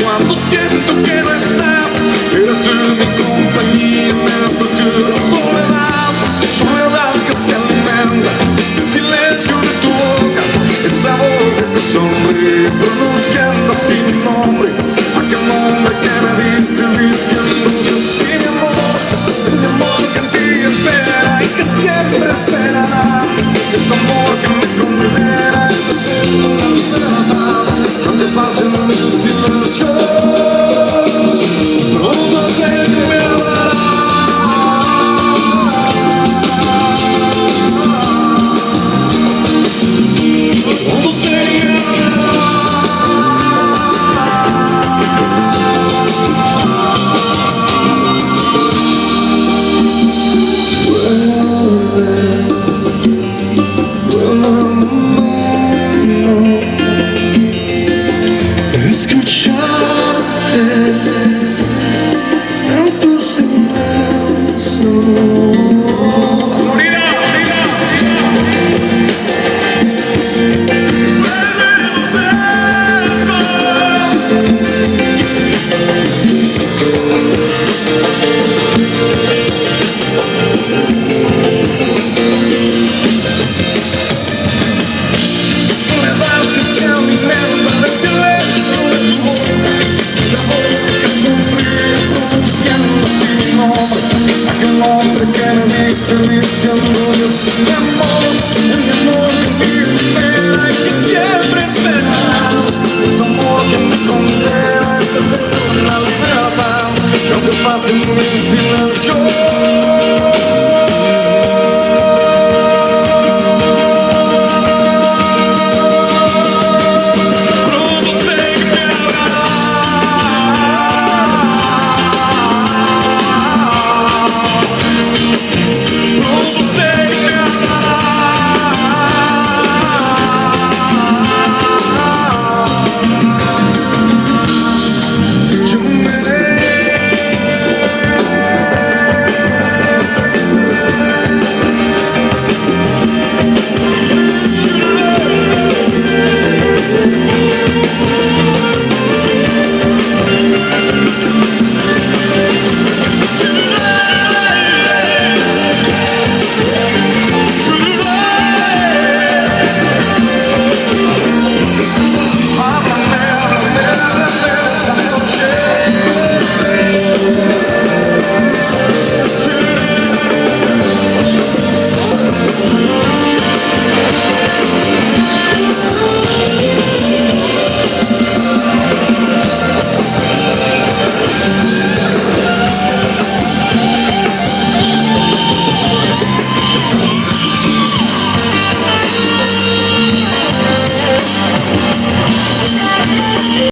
Cuando siento que no estás, eres tú mi compañía en esta oscura soledad. Soledad que se alimenta del silencio de tu boca, esa boca que sonríe pronunciando así mi nombre, aquel nombre que me diste diciendo que sí, mi amor que en ti espera y que siempre esperará. Este amor que me condena, este beso de libertad, aunque pasen mil silencios, pronto sé que me hablará. Pronto sé que me hablará. Diciendo yo soy mi amor que en ti espera y que siempre esperará. Este amor que me condena, este beso de la libertad, que aunque pasen mil